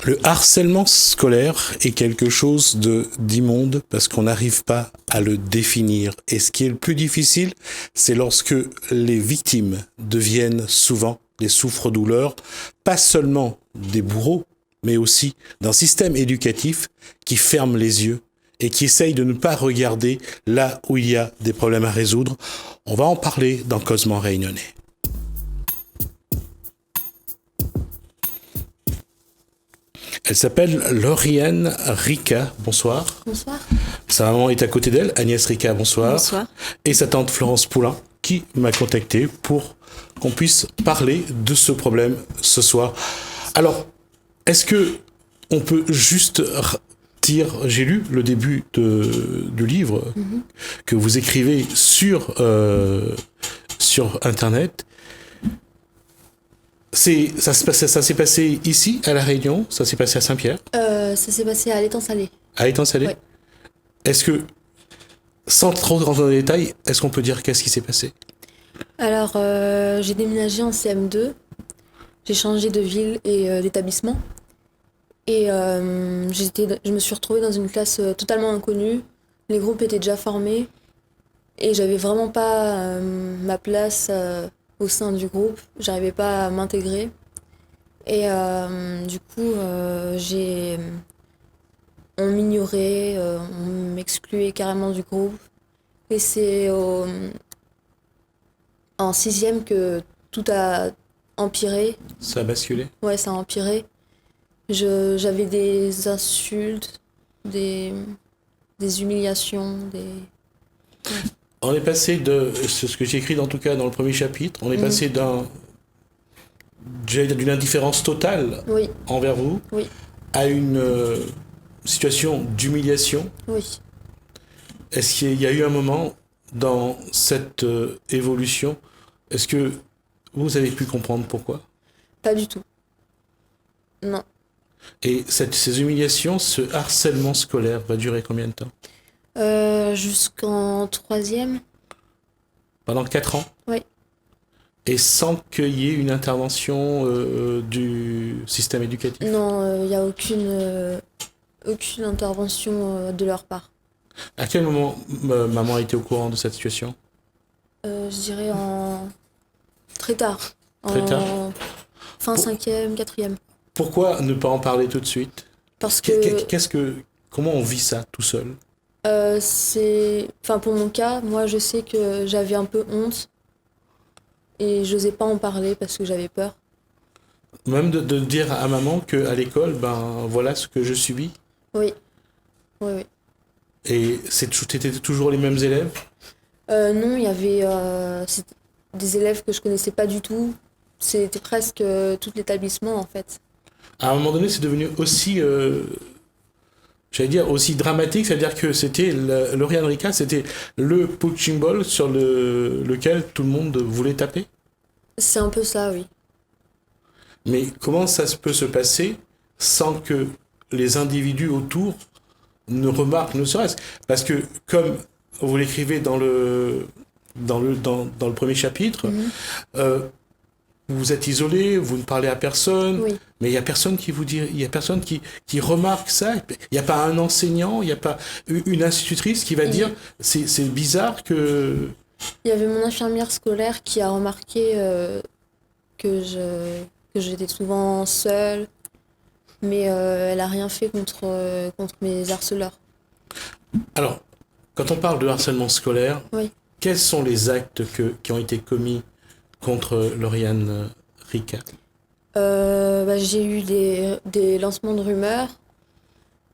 Le harcèlement scolaire est quelque chose d'immonde parce qu'on n'arrive pas à le définir. Et ce qui est le plus difficile, c'est lorsque les victimes deviennent souvent des souffres-douleurs, pas seulement des bourreaux, mais aussi d'un système éducatif qui ferme les yeux et qui essaye de ne pas regarder là où il y a des problèmes à résoudre. On va en parler dans Causement Réunionnais. Elle s'appelle Lauriane Ricca. Bonsoir. Bonsoir. Sa maman est à côté d'elle, Agnès Ricca, bonsoir. Bonsoir. Et sa tante Florence Poulain, qui m'a contacté pour qu'on puisse parler de ce problème ce soir. Alors, est-ce que on peut juste dire, j'ai lu le début du livre que vous écrivez sur Internet. Ça s'est passé ici, à La Réunion? Ça s'est passé à Saint-Pierre? Ça s'est passé à l'Étang-Salé. À Étang-Salé? Ouais. Est-ce que, sans trop rentrer dans les détails, est-ce qu'on peut dire qu'est-ce qui s'est passé? Alors, j'ai déménagé en CM2. J'ai changé de ville et d'établissement. Et je me suis retrouvée dans une classe totalement inconnue. Les groupes étaient déjà formés. Et j'avais vraiment pas ma place au sein du groupe. J'arrivais pas à m'intégrer. Et du coup, on m'ignorait, on m'excluait carrément du groupe. Et c'est en sixième que tout a empiré. Ça a basculé? Ouais, ça a empiré. J'avais des insultes, des humiliations, On est passé c'est ce que j'ai écrit en tout cas dans le premier chapitre, on est passé d'une indifférence totale Oui, envers vous oui, à une situation d'humiliation. oui. Est-ce qu'il y a eu un moment dans cette évolution, est-ce que vous avez pu comprendre pourquoi? Pas du tout. Non. Et ces humiliations, ce harcèlement scolaire va durer combien de temps? Jusqu'en troisième. Pendant 4 ans? Oui. Et sans qu'il y ait une intervention du système éducatif? Non, il n'y a aucune intervention de leur part. À quel moment maman a été au courant de cette situation? Je dirais très tard. Très tard. Fin cinquième, quatrième. Pourquoi ne pas en parler tout de suite? Parce que Comment on vit ça tout seul? pour mon cas, moi je sais que j'avais un peu honte et j'osais pas en parler parce que j'avais peur. Même de dire à maman qu'à l'école, ben voilà ce que je subis? Oui, oui, oui. Et c'était toujours les mêmes élèves? Non, il y avait des élèves que je connaissais pas du tout. C'était presque tout l'établissement en fait. À un moment donné, c'est devenu aussi, j'allais dire, aussi dramatique, c'est-à-dire que c'était Lauriane Ricca, c'était le punching ball sur lequel tout le monde voulait taper. C'est un peu ça, oui. Mais comment ça peut se passer sans que les individus autour ne remarquent, ne serait-ce? Parce que, comme vous l'écrivez dans le premier chapitre, vous êtes isolé, vous ne parlez à personne, Oui. mais il n'y a personne qui vous dit, il y a personne qui remarque ça. Il n'y a pas un enseignant, il n'y a pas une institutrice qui va dire c'est bizarre que. Il y avait mon infirmière scolaire qui a remarqué que j'étais souvent seule, mais elle a rien fait contre mes harceleurs. Alors, quand on parle de harcèlement scolaire, Oui. quels sont les actes qui ont été commis contre Lauriane Ricca? J'ai eu des lancements de rumeurs,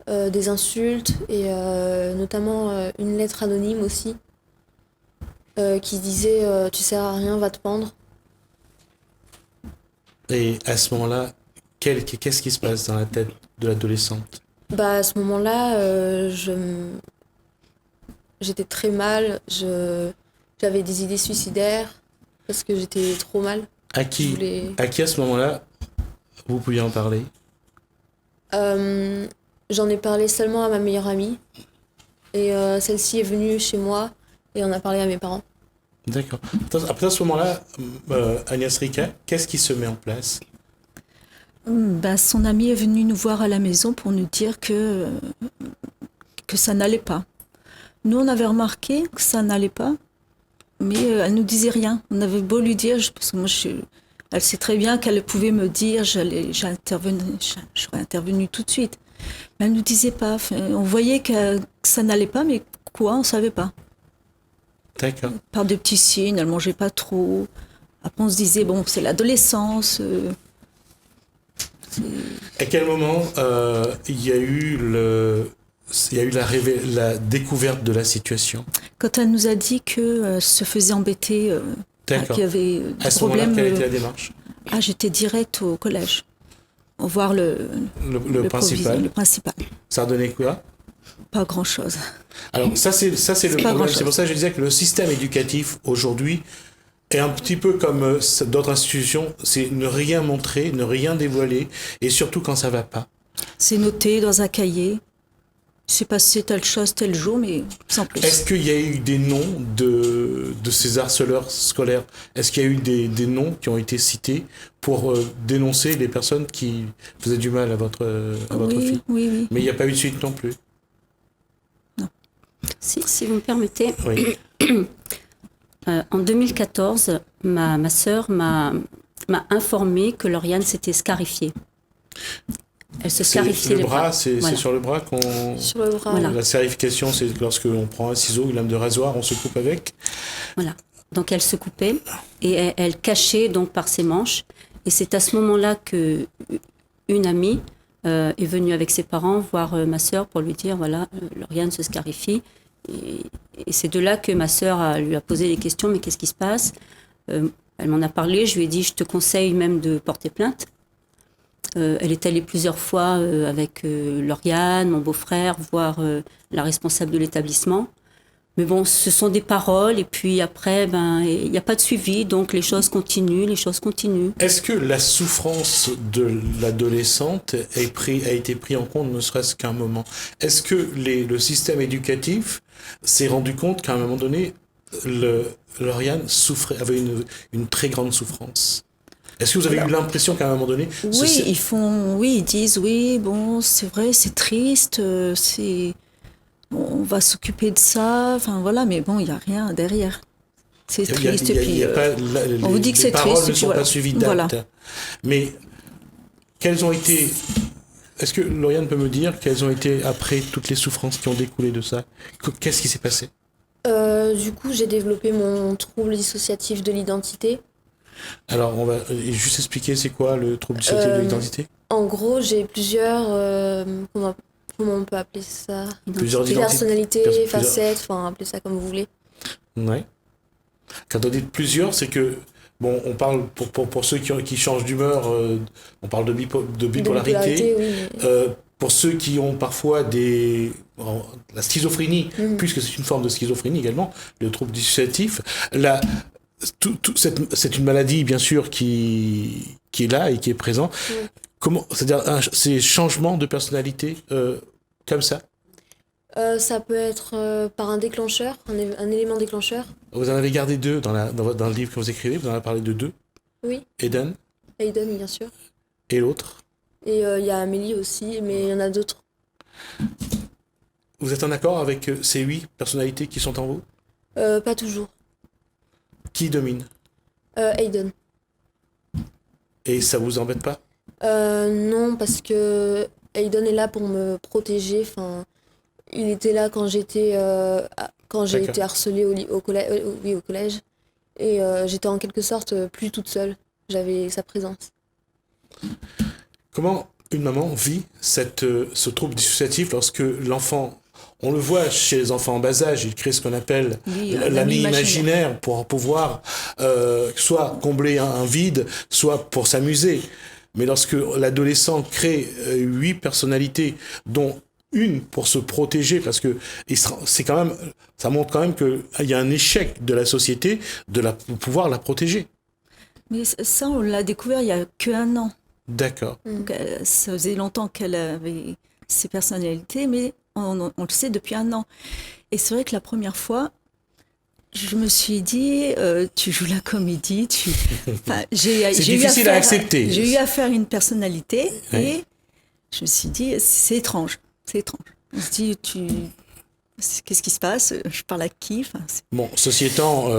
des insultes et notamment une lettre anonyme aussi qui disait tu sers à rien, va te pendre. Et à ce moment-là, qu'est-ce qui se passe dans la tête de l'adolescente? À ce moment-là, j'étais très mal, j'avais des idées suicidaires parce que j'étais trop mal. À qui à ce moment-là, vous pouviez en parler? J'en ai parlé seulement à ma meilleure amie et celle-ci est venue chez moi et on a parlé à mes parents. D'accord. Après à ce moment-là, Agnès Ricca, qu'est-ce qui se met en place? Son ami est venu nous voir à la maison pour nous dire que ça n'allait pas. Nous, on avait remarqué que ça n'allait pas, mais elle nous disait rien. On avait beau lui dire, parce que moi, elle sait très bien qu'elle pouvait me dire, j'aurais intervenu tout de suite. Mais elle nous disait pas. Enfin, on voyait que ça n'allait pas, mais quoi, on savait pas. D'accord. Par de petits signes, elle mangeait pas trop. Après, on se disait, bon, c'est l'adolescence. À quel moment il y a eu la découverte de la situation? Quand elle nous a dit qu'elle se faisait embêter, qu'il y avait des à ce moment-là, problèmes. quelle était la démarche? J'étais direct au collège. Voir le principal. Le principal. Ça a donné quoi? Pas grand-chose. Alors ça c'est le problème. C'est pour ça que je disais que le système éducatif aujourd'hui est un petit peu comme d'autres institutions, c'est ne rien montrer, ne rien dévoiler, et surtout quand ça va pas. C'est noté dans un cahier. Il s'est passé telle chose tel jour, mais sans plus. Est-ce qu'il y a eu des noms de ces harceleurs scolaires? Est-ce qu'il y a eu des noms qui ont été cités pour dénoncer les personnes qui faisaient du mal à votre fille? Oui. Mais il n'y a pas eu de suite non plus? Non. Si vous me permettez. Oui. En 2014, ma sœur m'a informé que Lauriane s'était scarifiée. Elle se scarifiait les bras. C'est sur le bras qu'on... Sur le bras. Voilà. La scarification, c'est lorsque on prend un ciseau, une lame de rasoir, on se coupe avec. Voilà. Donc elle se coupait et elle cachait donc par ses manches. Et c'est à ce moment-là que une amie est venue avec ses parents voir ma sœur pour lui dire, voilà, Lauriane se scarifie. Et c'est de là que ma sœur lui a posé des questions, mais qu'est-ce qui se passe? Elle m'en a parlé, je lui ai dit, je te conseille même de porter plainte. Elle est allée plusieurs fois avec Lauriane, mon beau-frère, voir la responsable de l'établissement. Mais bon, ce sont des paroles, et puis après, il n'y a pas de suivi, donc les choses continuent. Est-ce que la souffrance de l'adolescente a été prise en compte, ne serait-ce qu'un moment? Est-ce que le système éducatif s'est rendu compte qu'à un moment donné, Lauriane avait une très grande souffrance? Est-ce que vous avez eu l'impression qu'à un moment donné... ils disent, oui, bon, c'est vrai, c'est triste, on va s'occuper de ça, enfin voilà, mais bon, il n'y a rien derrière. C'est triste, on vous dit que c'est triste. Les paroles ne sont pas suivies d'actes. Voilà. Mais quelles ont été... Est-ce que Lauriane peut me dire quelles ont été, après toutes les souffrances qui ont découlé de ça, qu'est-ce qui s'est passé? Du coup, j'ai développé mon trouble dissociatif de l'identité. Alors, on va juste expliquer c'est quoi le trouble dissociatif de l'identité? En gros, j'ai plusieurs... comment on peut appeler ça? Plusieurs personnalités, facettes, enfin, appelez ça comme vous voulez. Ouais. Quand on dit plusieurs, c'est que... Bon, on parle, pour ceux qui changent d'humeur, on parle de bipolarité. Oui, mais... pour ceux qui ont parfois la schizophrénie, puisque c'est une forme de schizophrénie également, le trouble dissociatif, c'est une maladie, bien sûr, qui est là et qui est présente. C'est-à-dire ces changements de personnalité comme ça? Ça peut être par un déclencheur, un élément déclencheur. Vous en avez gardé deux dans le livre que vous écrivez, vous en avez parlé de deux. Oui. Aiden, bien sûr. et l'autre? Et il y a Amélie aussi, mais il y en a d'autres. Vous êtes en accord avec ces 8 personnalités qui sont en vous? Pas toujours. Qui domine? Aiden. Et ça vous embête pas? Non, parce que Aiden est là pour me protéger. Enfin, il était là quand j'ai été harcelée au collège. Et j'étais en quelque sorte plus toute seule. J'avais sa présence. Comment une maman vit ce trouble dissociatif lorsque l'enfant, on le voit chez les enfants en bas âge, ils créent ce qu'on appelle l'ami imaginaire pour pouvoir soit combler un vide, soit pour s'amuser. Mais lorsque l'adolescent crée 8 personnalités, dont une pour se protéger, parce que ça montre quand même qu'il y a un échec de la société de pouvoir la protéger. Mais ça, on l'a découvert il y a qu'1 an. D'accord. Donc, ça faisait longtemps qu'elle avait ces personnalités, mais on le sait depuis 1 an. Et c'est vrai que la première fois, je me suis dit, tu joues la comédie, Enfin, C'est difficile à accepter. J'ai eu affaire à une personnalité Oui. et je me suis dit, c'est étrange. On se dit, qu'est-ce qui se passe? Je parle à qui? Enfin, Bon, ceci étant,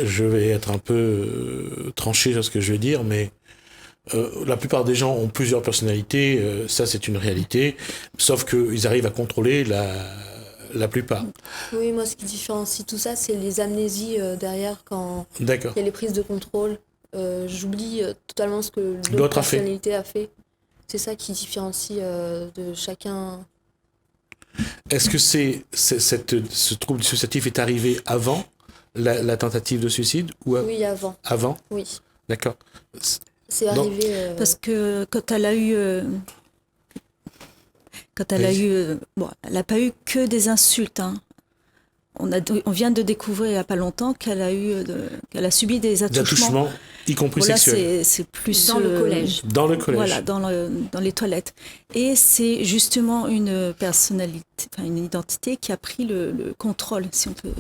je vais être un peu tranché sur ce que je vais dire, mais la plupart des gens ont plusieurs personnalités, ça c'est une réalité, sauf qu'ils arrivent à contrôler la plupart. Oui, moi, ce qui différencie tout ça, c'est les amnésies derrière quand D'accord. il y a les prises de contrôle. J'oublie totalement ce que L'autre l'autre a fait. personnalité a fait. C'est ça qui différencie de chacun. Est-ce que ce trouble dissociatif est arrivé avant la tentative de suicide ou Oui, avant. avant? Oui. D'accord. C'est Donc- arrivé. parce que quand elle a eu... bon, elle n'a pas eu que des insultes. Hein. On vient de découvrir il n'y a pas longtemps qu'elle a subi des Des attouchements. attouchements, y compris Voilà, sexuels. c'est plus Dans le collège. Dans le collège. Voilà, dans les toilettes. Et c'est justement une personnalité, enfin une identité qui a pris le contrôle, si on peut.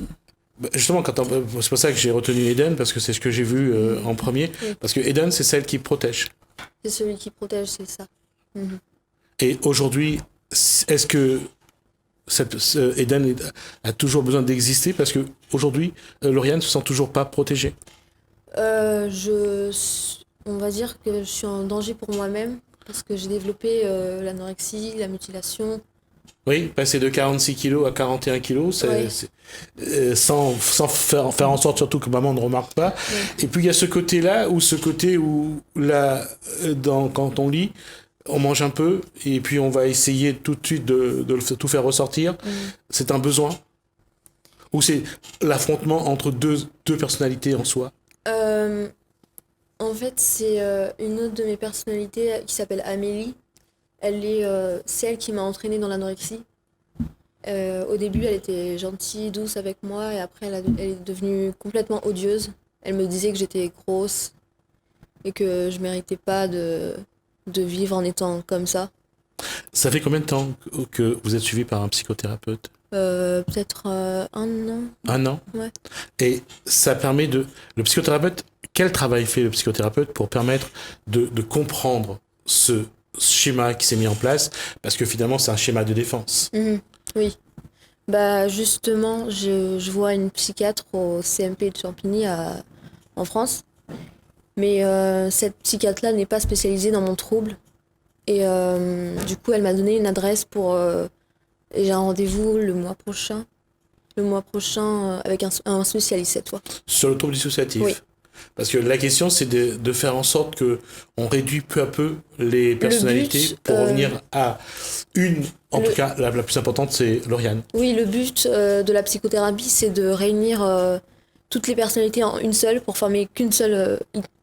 Bah, justement, c'est pour ça que j'ai retenu Eden, parce que c'est ce que j'ai vu en premier. Oui. Parce que Eden, c'est celle qui protège. C'est celui qui protège, c'est ça. Mhm. Et aujourd'hui, est-ce que Eden a toujours besoin d'exister? Parce que aujourd'hui, Lauriane se sent toujours pas protégée. On va dire que je suis en danger pour moi-même parce que j'ai développé l'anorexie, la mutilation. Oui, passer de 46 kilos à 41 kilos, Ouais. sans faire en sorte surtout que maman ne remarque pas. Ouais. Et puis il y a ce côté-là, où là, quand on lit, on mange un peu, et puis on va essayer tout de suite de tout faire ressortir. C'est un besoin? Ou c'est l'affrontement entre deux personnalités en soi? En fait, c'est une autre de mes personnalités qui s'appelle Amélie. C'est elle qui m'a entraînée dans l'anorexie. Au début, elle était gentille, douce avec moi, et après, elle est devenue complètement odieuse. Elle me disait que j'étais grosse et que je méritais pas de vivre en étant comme ça. Ça fait combien de temps que vous êtes suivi par un psychothérapeute? Peut-être 1 an. 1 an? Ouais. Et ça permet le psychothérapeute, quel travail fait le psychothérapeute pour permettre de comprendre ce schéma qui s'est mis en place? Parce que finalement, c'est un schéma de défense. Mhm. Oui. Bah justement, je vois une psychiatre au CMP de Champigny en France. Mais cette psychiatre-là n'est pas spécialisée dans mon trouble. Et du coup, elle m'a donné une adresse et j'ai un rendez-vous le mois prochain. Avec un spécialiste cette fois. Sur le trouble dissociatif. Oui. Parce que la question, c'est de faire en sorte que on réduit peu à peu les personnalités but, pour revenir à une. En tout cas, la plus importante, c'est Lauriane. Oui, le but de la psychothérapie, c'est de réunir toutes les personnalités en une seule pour former qu'une seule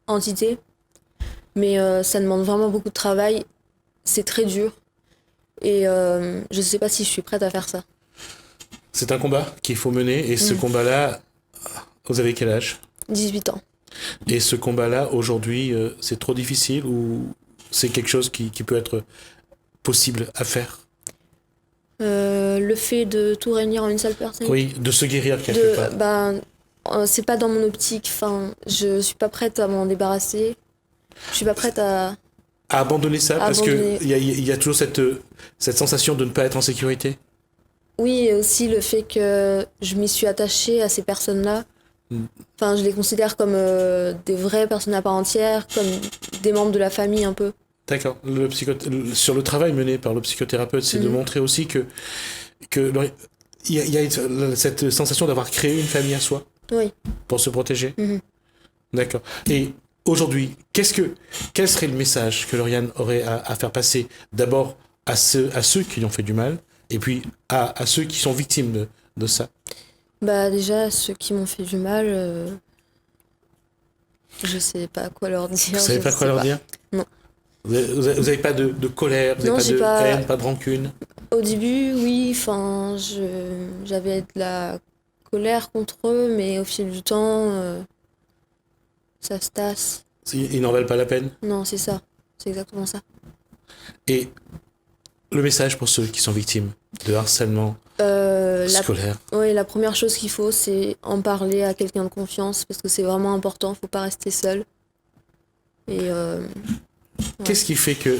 entité. Mais ça demande vraiment beaucoup de travail. C'est très dur. Et je ne sais pas si je suis prête à faire ça. C'est un combat qu'il faut mener. Et ce combat-là, vous avez quel âge? 18 ans. Et ce combat-là, aujourd'hui, c'est trop difficile ou c'est quelque chose qui peut être possible à faire? Le fait de tout réunir en une seule personne. Oui, de se guérir quelque part. C'est pas dans mon optique. Enfin, je suis pas prête à m'en débarrasser. Je suis pas prête à abandonner ça parce abandonner. qu'il y a toujours cette sensation de ne pas être en sécurité. Oui, et aussi le fait que je m'y suis attachée à ces personnes-là. Enfin, je les considère comme des vraies personnes à part entière, comme des membres de la famille un peu. D'accord. Sur le travail mené par le psychothérapeute, c'est de montrer aussi que il y a cette sensation d'avoir créé une famille à soi Oui. pour se protéger. Mhm. D'accord. Et aujourd'hui, quel serait le message que Lauriane aurait à faire passer d'abord à ceux qui lui ont fait du mal et puis à ceux qui sont victimes de ça? Bah déjà, ceux qui m'ont fait du mal, je sais pas quoi leur dire. Vous savez pas quoi leur dire? Non. Vous avez pas de colère, vous Non, n'avez j'ai pas de pas- haine, pas de rancune? Au début, oui, enfin, j'avais de la colère contre eux, mais au fil du temps, ça se tasse. Ils n'en valent pas la peine? Non, c'est ça. C'est exactement ça. Et le message pour ceux qui sont victimes de harcèlement scolaire? La première chose qu'il faut, c'est en parler à quelqu'un de confiance, parce que c'est vraiment important, il ne faut pas rester seul. Et Qu'est-ce qui fait que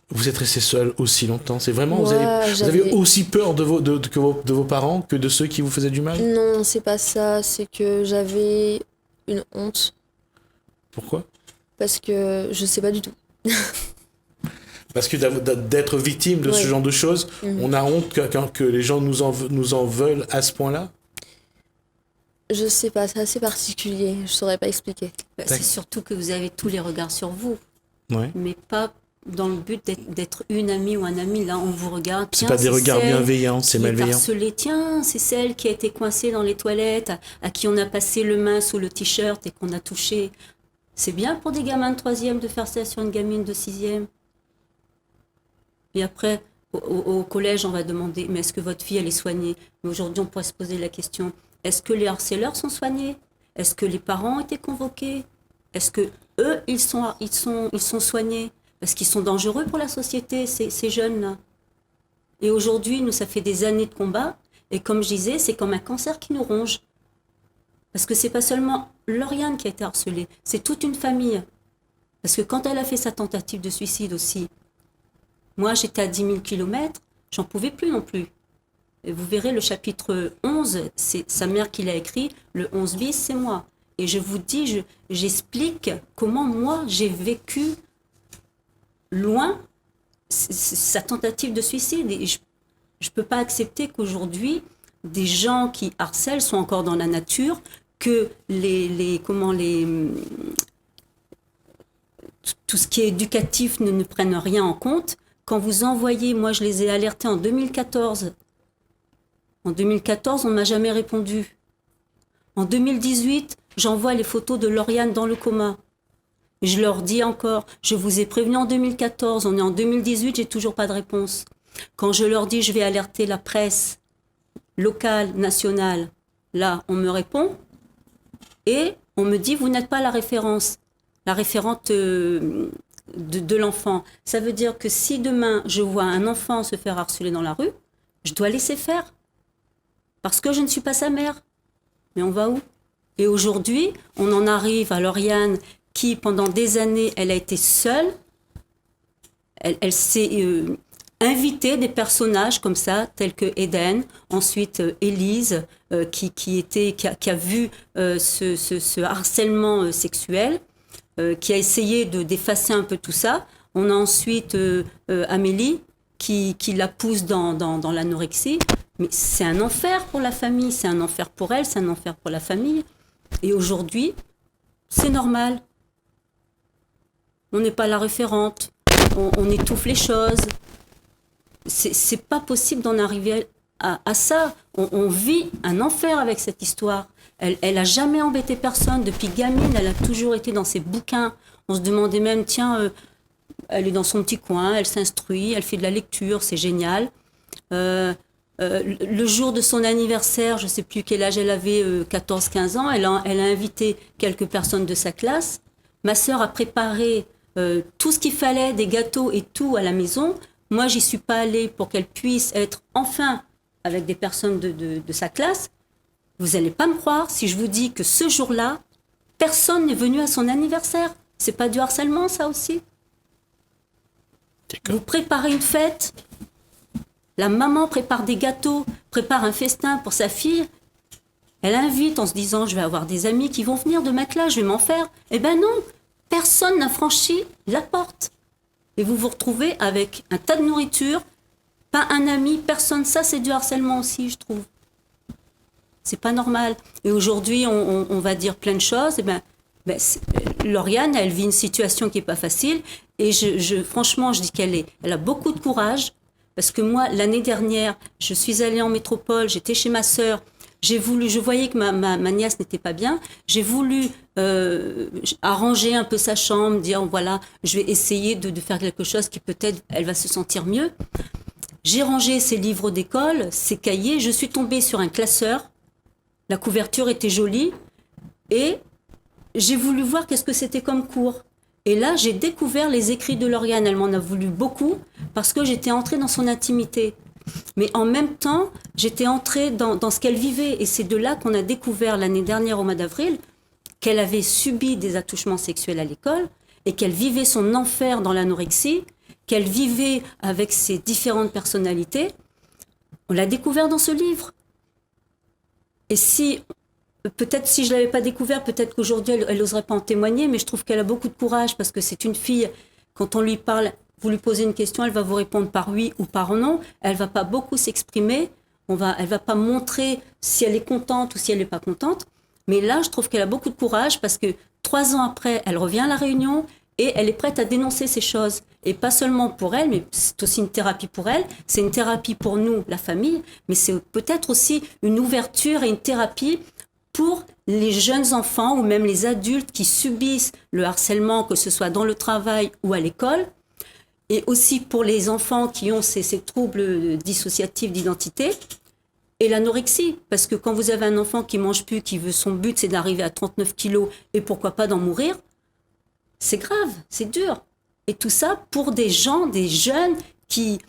vous êtes resté seul aussi longtemps? C'est vraiment, vous Moi, avez aussi peur de vos parents que de ceux qui vous faisaient du mal? Non, c'est pas ça, c'est que j'avais une honte, Pourquoi? parce que je sais pas du tout. Parce que d'être victime de ce Oui. genre de choses, on a honte que les gens nous en veulent à ce point-là? Je sais pas, c'est assez particulier, je saurais pas expliquer. C'est surtout que vous avez tous les regards sur vous, Ouais. mais pas dans le but d'être une amie ou un ami. Là, on vous regarde. C'est Tiens, pas des regards celle bienveillants, c'est qui est malveillant. harcelée. Tiens, c'est celle qui a été coincée dans les toilettes, à qui on a passé le main sous le t-shirt et qu'on a touché. C'est bien pour des gamins de 3e de faire ça sur une gamine de 6e. Et après, au collège, on va demander, mais est-ce que votre fille, elle est soignée? Mais aujourd'hui, on pourrait se poser la question, est-ce que les harceleurs sont soignés? Est-ce que les parents ont été convoqués? Est-ce que eux, ils sont soignés? Parce qu'ils sont dangereux pour la société, ces jeunes-là. Et aujourd'hui, nous, ça fait des années de combat. Et comme je disais, c'est comme un cancer qui nous ronge. Parce que c'est pas seulement Lauriane qui a été harcelée, c'est toute une famille. Parce que quand elle a fait sa tentative de suicide aussi, moi, j'étais à 10 000 kilomètres, j'en pouvais plus non plus. Et vous verrez le chapitre 11, c'est sa mère qui l'a écrit, le 11 bis, c'est moi. Et je vous dis, j'explique comment moi, j'ai vécu loin sa tentative de suicide. Et je ne peux pas accepter qu'aujourd'hui, des gens qui harcèlent soient encore dans la nature, que tout ce qui est éducatif ne prenne rien en compte. Quand vous envoyez, moi je les ai alertés en 2014. En 2014, on ne m'a jamais répondu. En 2018, j'envoie les photos de Lauriane dans le coma. Et je leur dis encore, je vous ai prévenu en 2014, on est en 2018, j'ai toujours pas de réponse. Quand je leur dis, je vais alerter la presse locale, nationale, là, on me répond. Et on me dit, vous n'êtes pas la référente de l'enfant. Ça veut dire que si demain, je vois un enfant se faire harceler dans la rue, je dois laisser faire. Parce que je ne suis pas sa mère. Mais on va où? Et aujourd'hui, on en arrive à Lauriane qui, pendant des années, elle a été seule. Elle s'est invitée des personnages comme ça, tels que Eden, ensuite Élise, qui a vu ce harcèlement sexuel, qui a essayé d'effacer un peu tout ça. On a ensuite Amélie, qui la pousse dans l'anorexie. Mais c'est un enfer pour la famille, c'est un enfer pour elle, c'est un enfer pour la famille. Et aujourd'hui, c'est normal. On n'est pas la référente, on étouffe les choses. C'est pas possible d'en arriver à ça. On vit un enfer avec cette histoire. Elle a jamais embêté personne. Depuis gamine, elle a toujours été dans ses bouquins. On se demandait même, tiens, elle est dans son petit coin, elle s'instruit, elle fait de la lecture, c'est génial. Le jour de son anniversaire, je ne sais plus quel âge elle avait, 14-15 ans, elle a invité quelques personnes de sa classe. Ma sœur a préparé tout ce qu'il fallait, des gâteaux et tout à la maison. Moi, j'y suis pas allée pour qu'elle puisse être enfin avec des personnes de sa classe. Vous n'allez pas me croire si je vous dis que ce jour-là, personne n'est venu à son anniversaire. C'est pas du harcèlement, ça aussi? Vous préparez une fête, la maman prépare des gâteaux, prépare un festin pour sa fille. Elle invite en se disant, je vais avoir des amis qui vont venir de ma classe, je vais m'en faire. Eh ben non, personne n'a franchi la porte. Et vous vous retrouvez avec un tas de nourriture, pas un ami, personne. Ça, c'est du harcèlement aussi, je trouve. C'est pas normal. Et aujourd'hui, on va dire plein de choses. Et Lauriane, elle vit une situation qui est pas facile. Et franchement, je dis elle a beaucoup de courage. Parce que moi, l'année dernière, je suis allée en métropole, j'étais chez ma sœur. Je voyais que ma nièce n'était pas bien. J'ai voulu arranger un peu sa chambre, dire voilà, je vais essayer de faire quelque chose qui peut-être elle va se sentir mieux. J'ai rangé ses livres d'école, ses cahiers. Je suis tombée sur un classeur. La couverture était jolie et j'ai voulu voir qu'est-ce que c'était comme cours. Et là, j'ai découvert les écrits de Lauriane. Elle m'en a voulu beaucoup parce que j'étais entrée dans son intimité. Mais en même temps, j'étais entrée dans ce qu'elle vivait. Et c'est de là qu'on a découvert l'année dernière, au mois d'avril, qu'elle avait subi des attouchements sexuels à l'école et qu'elle vivait son enfer dans l'anorexie, qu'elle vivait avec ses différentes personnalités. On l'a découvert dans ce livre. Et peut-être si je ne l'avais pas découvert, peut-être qu'aujourd'hui, elle n'oserait pas en témoigner, mais je trouve qu'elle a beaucoup de courage parce que c'est une fille, quand on lui parle, vous lui posez une question, elle va vous répondre par oui ou par non. Elle ne va pas beaucoup s'exprimer. Elle ne va pas montrer si elle est contente ou si elle n'est pas contente. Mais là, je trouve qu'elle a beaucoup de courage parce que 3 ans après, elle revient à La Réunion et elle est prête à dénoncer ces choses. Et pas seulement pour elle, mais c'est aussi une thérapie pour elle. C'est une thérapie pour nous, la famille, mais c'est peut-être aussi une ouverture et une thérapie pour les jeunes enfants ou même les adultes qui subissent le harcèlement, que ce soit dans le travail ou à l'école. Et aussi pour les enfants qui ont ces troubles dissociatifs d'identité. Et l'anorexie, parce que quand vous avez un enfant qui mange plus, son but c'est d'arriver à 39 kilos et pourquoi pas d'en mourir, c'est grave, c'est dur. Et tout ça pour des jeunes qui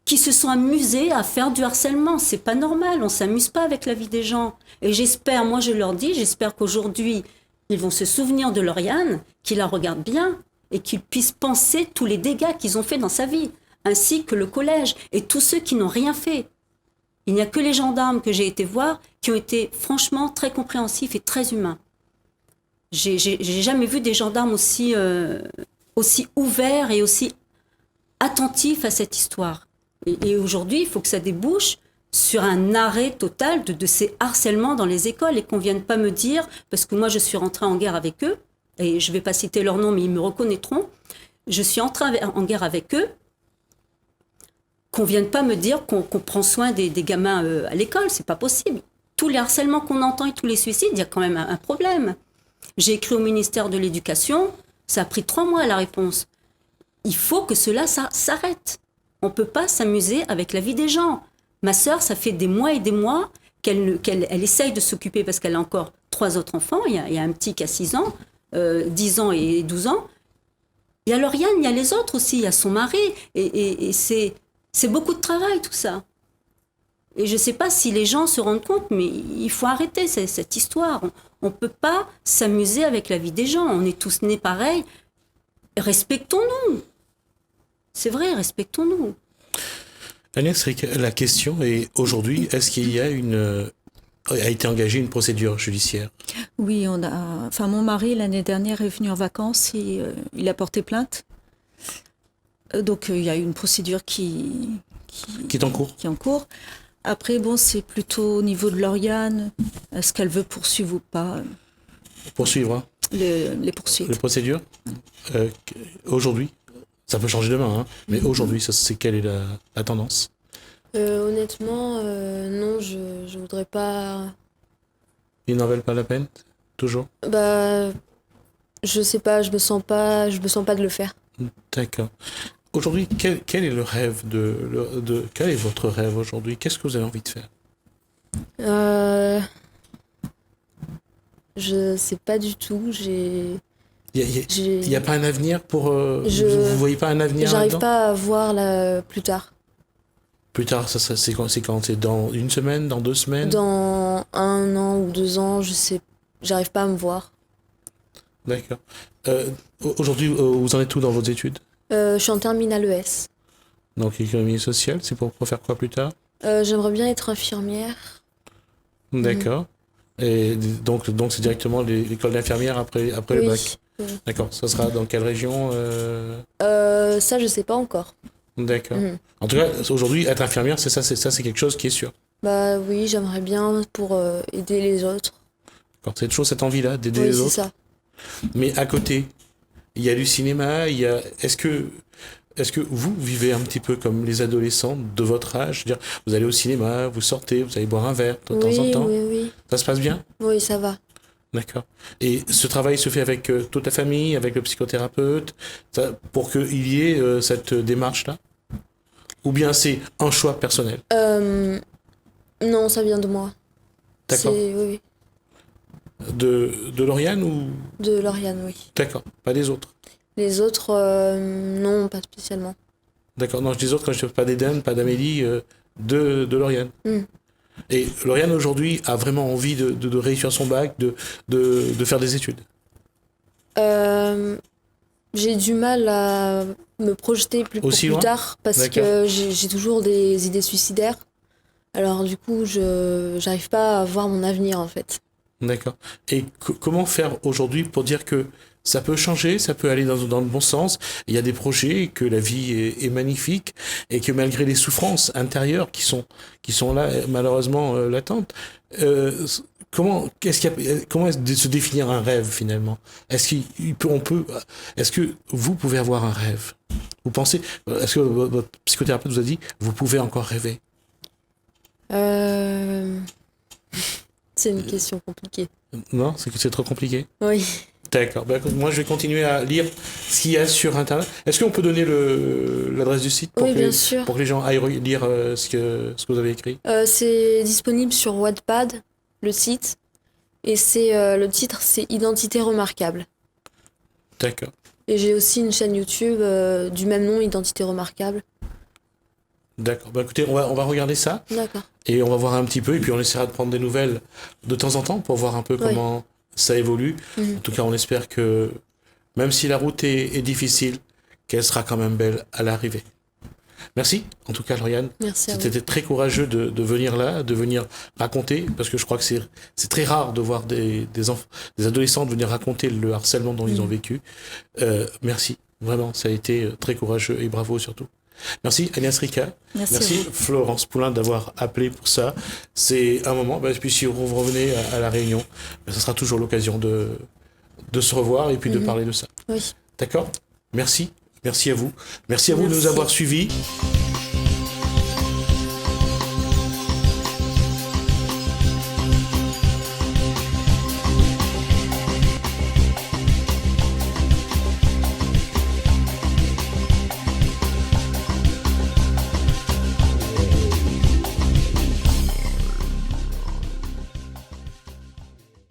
se sont amusés à faire du harcèlement. C'est pas normal, on s'amuse pas avec la vie des gens. Et j'espère, moi je leur dis, j'espère qu'aujourd'hui, ils vont se souvenir de Lauriane, qu'ils la regardent bien et qu'ils puissent penser tous les dégâts qu'ils ont fait dans sa vie, ainsi que le collège et tous ceux qui n'ont rien fait. Il n'y a que les gendarmes que j'ai été voir qui ont été franchement très compréhensifs et très humains. J'ai jamais vu des gendarmes aussi ouverts et aussi attentifs à cette histoire. Et aujourd'hui, il faut que ça débouche sur un arrêt total de ces harcèlements dans les écoles et qu'on ne vienne pas me dire, parce que moi je suis rentrée en guerre avec eux, et je ne vais pas citer leur nom mais ils me reconnaîtront, je suis entrée en guerre avec eux, qu'on ne vienne pas me dire qu'on prend soin des gamins à l'école, c'est pas possible. Tous les harcèlements qu'on entend et tous les suicides, il y a quand même un problème. J'ai écrit au ministère de l'Éducation, ça a pris 3 mois la réponse. Il faut que cela s'arrête. On ne peut pas s'amuser avec la vie des gens. Ma sœur, ça fait des mois et des mois qu'elle essaye de s'occuper parce qu'elle a encore 3 autres enfants. Il y a un petit qui a 6 ans, 10 ans et 12 ans. Il y a Lauriane, il y a les autres aussi, il y a son mari. Et c'est beaucoup de travail tout ça. Et je ne sais pas si les gens se rendent compte, mais il faut arrêter cette histoire. On ne peut pas s'amuser avec la vie des gens. On est tous nés pareils. Respectons-nous. C'est vrai, respectons-nous. Agnès, la question est aujourd'hui, est-ce qu'il y a a été engagée une procédure judiciaire? Oui, mon mari, l'année dernière, est venu en vacances et il a porté plainte. Donc, il y a eu une procédure qui est en cours. Qui est en cours. Après, c'est plutôt au niveau de Lauriane. Est-ce qu'elle veut poursuivre ou pas? Poursuivre, hein. Les poursuites. Les procédures. Aujourd'hui, ça peut changer demain, hein, mais aujourd'hui, c'est quelle est la tendance? Honnêtement, non, je voudrais pas... Ils n'en valent pas la peine, toujours? Je sais pas, je me sens pas de le faire. D'accord. Aujourd'hui, quel est le rêve quel est votre rêve aujourd'hui? Qu'est-ce que vous avez envie de faire? Je sais pas du tout. Il n'y a pas un avenir pour... Vous voyez pas un avenir j'arrive là-dedans? pas à voir plus tard. Plus tard, c'est quand? C'est dans 1 semaine, dans 2 semaines? Dans 1 an ou 2 ans, je sais. J'arrive pas à me voir. D'accord. Aujourd'hui, vous en êtes où dans vos études? Je suis en terminale ES. Donc, économie sociale, c'est pour faire quoi plus tard? J'aimerais bien être infirmière. D'accord. Et donc c'est directement l'école d'infirmière après le bac? D'accord. Ça sera dans quelle région? Ça, je sais pas encore. D'accord. En tout cas, aujourd'hui, être infirmière, c'est quelque chose qui est sûr. Oui, j'aimerais bien pour aider les autres. D'accord. C'est toujours cette envie-là d'aider les autres? C'est ça. Mais à côté, il y a du cinéma, Est-ce que vous vivez un petit peu comme les adolescents de votre âge? C'est-à-dire, vous allez au cinéma, vous sortez, vous allez boire un verre de temps en temps? Oui. Ça se passe bien? Oui, ça va. D'accord. Et ce travail se fait avec toute la famille, avec le psychothérapeute, pour qu'il y ait cette démarche-là? Ou bien c'est un choix personnel? Non, ça vient de moi. D'accord. Oui. De Lauriane ou? De Lauriane, oui. D'accord, pas des autres? Les autres, non, pas spécialement. D'accord. Non, je dis autres quand je ne pas d'Eden, pas d'Amélie, de Lauriane. Et Lauriane, aujourd'hui, a vraiment envie de réussir son bac, de faire des études. J'ai du mal à me projeter pour Aussi plus loin tard parce D'accord. que j'ai toujours des idées suicidaires. Alors du coup, je j'arrive pas à voir mon avenir en fait. D'accord. Et comment faire aujourd'hui pour dire que ça peut changer, ça peut aller dans le bon sens. Il y a des projets, que la vie est magnifique et que malgré les souffrances intérieures qui sont là malheureusement latentes, comment est-ce de se définir un rêve finalement? Est-ce est-ce que vous pouvez avoir un rêve? Vous pensez, est-ce que votre psychothérapeute vous a dit, vous pouvez encore rêver? C'est une question compliquée. Non, c'est que c'est trop compliqué. Oui. D'accord. Ben, moi, je vais continuer à lire ce qu'il y a sur Internet. Est-ce qu'on peut donner l'adresse du site Oui, bien sûr. pour que les gens aillent lire ce que vous avez écrit? C'est disponible sur Wattpad, le site, et le titre, c'est Identité remarquable. D'accord. Et j'ai aussi une chaîne YouTube du même nom, Identité remarquable. D'accord. Ben, écoutez, on va regarder ça D'accord. et on va voir un petit peu et puis on essaiera de prendre des nouvelles de temps en temps pour voir un peu comment ça évolue. En tout cas, on espère que même si la route est difficile, qu'elle sera quand même belle à l'arrivée. Merci, en tout cas, Lauriane. Merci à vous. C'était très courageux de venir là, de venir raconter, parce que je crois que c'est très rare de voir des adolescents venir raconter le harcèlement dont ils ont vécu. Merci, vraiment, ça a été très courageux et bravo surtout. Merci Agnès Ricard. Merci Florence Poulain d'avoir appelé pour ça. C'est un moment, et puis si vous revenez à la réunion, ça sera toujours l'occasion de se revoir et puis de parler de ça. Oui. D'accord ? Merci. Merci à vous. Merci à vous de nous avoir suivis.